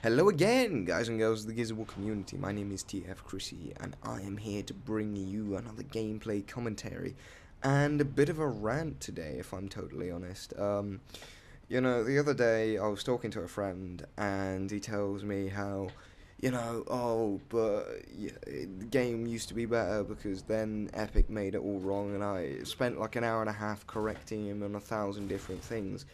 Hello again, guys and girls of the Gears of War community. My name is TF Chrissy, and I am here to bring you another gameplay commentary and a bit of a rant today, if I'm totally honest. The other day I was talking to a friend, and he tells me how, the game used to be better because then Epic made it all wrong, and I spent like an hour and a half correcting him on 1,000 different things,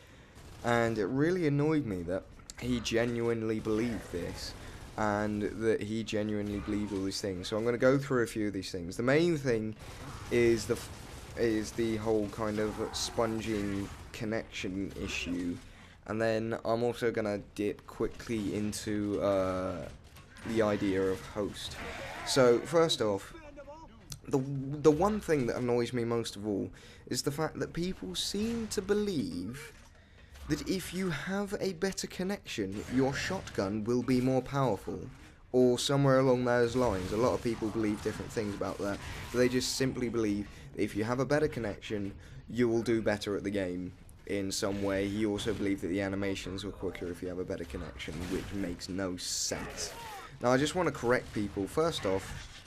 and it really annoyed me that he genuinely believed this, and that he genuinely believed all these things. So I'm going to go through a few of these things. The main thing is the whole kind of sponging connection issue, and then I'm also going to dip quickly into the idea of host. So first off, the one thing that annoys me most of all is the fact that people seem to believe that if you have a better connection, your shotgun will be more powerful, or somewhere along those lines. A lot of people believe different things about that, but they just simply believe that if you have a better connection, you will do better at the game in some way. He also believed that the animations were quicker if you have a better connection, which makes no sense. Now, I just want to correct people. First off,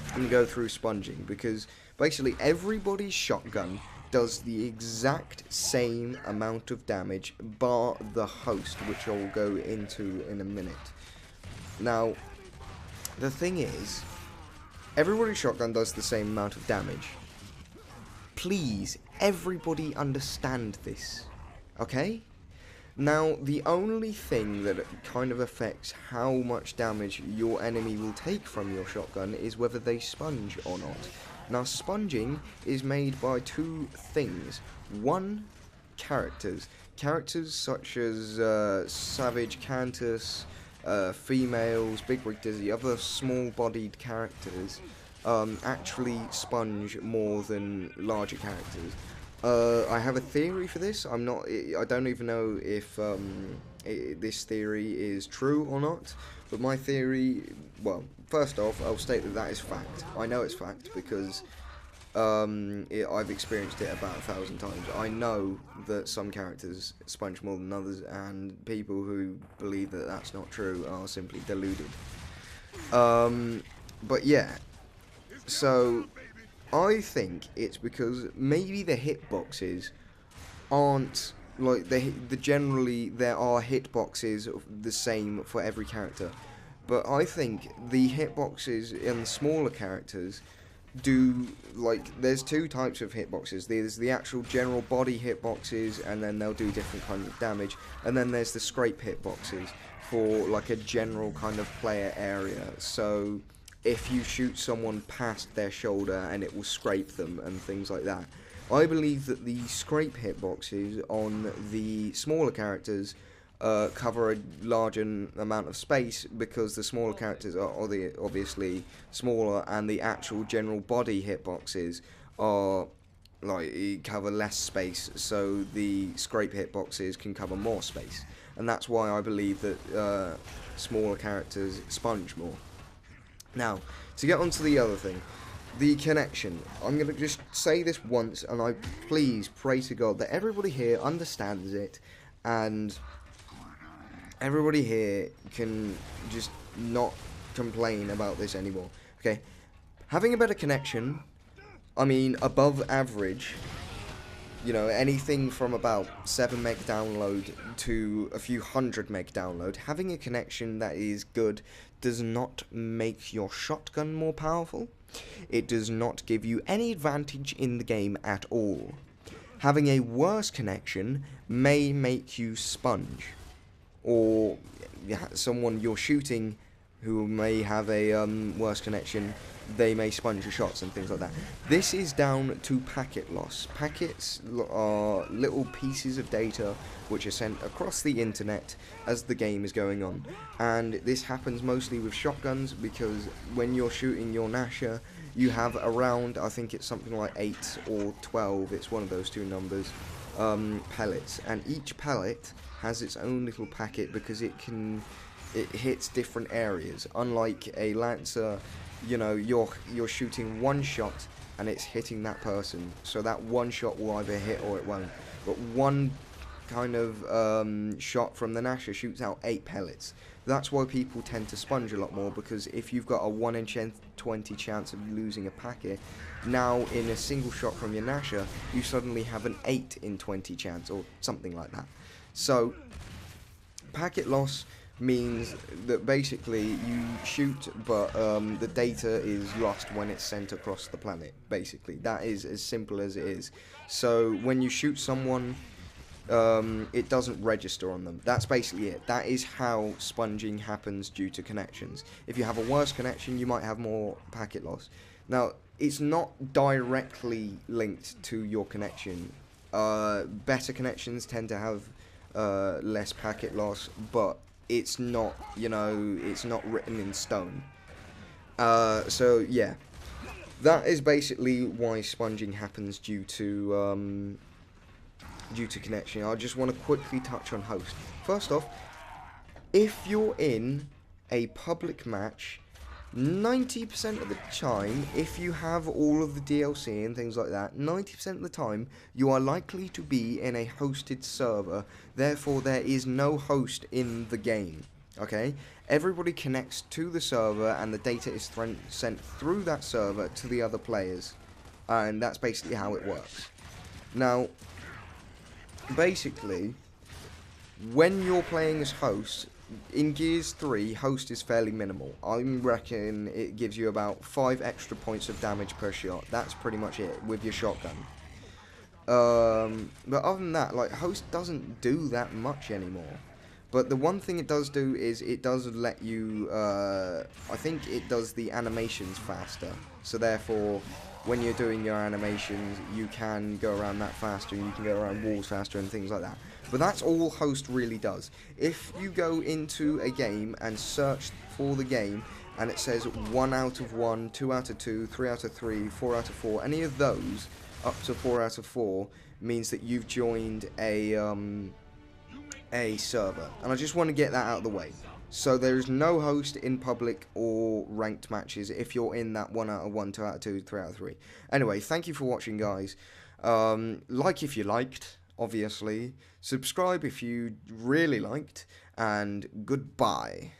I'm going to go through sponging, because basically everybody's shotgun does the exact same amount of damage, bar the host, which I'll go into in a minute. Now, the thing is, everybody's shotgun does the same amount of damage. Please, everybody understand this, okay? Now, the only thing that kind of affects how much damage your enemy will take from your shotgun is whether they sponge or not. Now, sponging is made by two things. One, characters. Characters such as Savage Cantus, females, Big Rig Dizzy, other small-bodied characters actually sponge more than larger characters. I have a theory for this. I don't even know if this theory is true or not, but my theory, well, first off, I'll state that is fact. I know it's fact because I've experienced it about 1,000 times. I know that some characters sponge more than others, and people who believe that that's not true are simply deluded. But yeah, so I think it's because maybe the hitboxes aren't like generally there are hitboxes the same for every character, but I think the hitboxes in the smaller characters do, like, there's two types of hitboxes. There's the actual general body hitboxes, and then they'll do different kinds of damage, and then there's the scrape hitboxes for like a general kind of player area. So if you shoot someone past their shoulder and it will scrape them and things like that. I believe that the scrape hitboxes on the smaller characters cover a larger amount of space, because the smaller characters are obviously smaller, and the actual general body hitboxes are cover less space, so the scrape hitboxes can cover more space, and that's why I believe that smaller characters sponge more. Now, to get on to the other thing, the connection. I'm going to just say this once, and I please pray to God that everybody here understands it, and everybody here can just not complain about this anymore. Okay, having a better connection, I mean above average, anything from about 7 meg download to a few hundred meg download, having a connection that is good does not make your shotgun more powerful. It does not give you any advantage in the game at all. Having a worse connection may make you sponge, or someone you're shooting who may have a worse connection, they may sponge your shots and things like that. This is down to packet loss. Packets are little pieces of data which are sent across the internet as the game is going on, and this happens mostly with shotguns, because when you're shooting your Gnasher, you have around, I think it's something like 8 or 12, it's one of those two numbers, pellets, and each pellet has its own little packet, because it hits different areas. Unlike a Lancer, you're shooting one shot and it's hitting that person, so that one shot will either hit or it won't. But one kind of shot from the Nasher shoots out 8 pellets. That's why people tend to sponge a lot more, because if you've got a 1 in 20 chance of losing a packet, now in a single shot from your Nasher, you suddenly have an 8 in 20 chance, or something like that. So, packet loss means that basically you shoot, but the data is lost when it's sent across the planet. Basically, that is as simple as it is. So when you shoot someone, it doesn't register on them. That's basically it. That is how sponging happens due to connections. If you have a worse connection, you might have more packet loss. Now, it's not directly linked to your connection. Better connections tend to have less packet loss, but it's not, it's not written in stone. So yeah, that is basically why sponging happens due to connection. I just want to quickly touch on host. First off, if you're in a public match, 90% of the time, if you have all of the DLC and things like that, 90% of the time, you are likely to be in a hosted server. Therefore, there is no host in the game. Okay? Everybody connects to the server, and the data is sent through that server to the other players. And that's basically how it works. Now, basically, when you're playing as host, in Gears 3, host is fairly minimal. I reckon it gives you about 5 extra points of damage per shot. That's pretty much it with your shotgun. But other than that, like, host doesn't do that much anymore. But the one thing it does do is it does let you, I think it does the animations faster. So therefore, when you're doing your animations, you can go around that faster, and you can go around walls faster and things like that. But that's all host really does. If you go into a game and search for the game, and it says 1 out of 1, 2 out of 2, 3 out of 3, 4 out of 4, any of those up to 4 out of 4 means that you've joined a server. And I just want to get that out of the way. So there's no host in public or ranked matches if you're in that 1 out of 1, 2 out of 2, 3 out of 3. Anyway, thank you for watching, guys. Like if you liked, obviously. Subscribe if you really liked. And goodbye.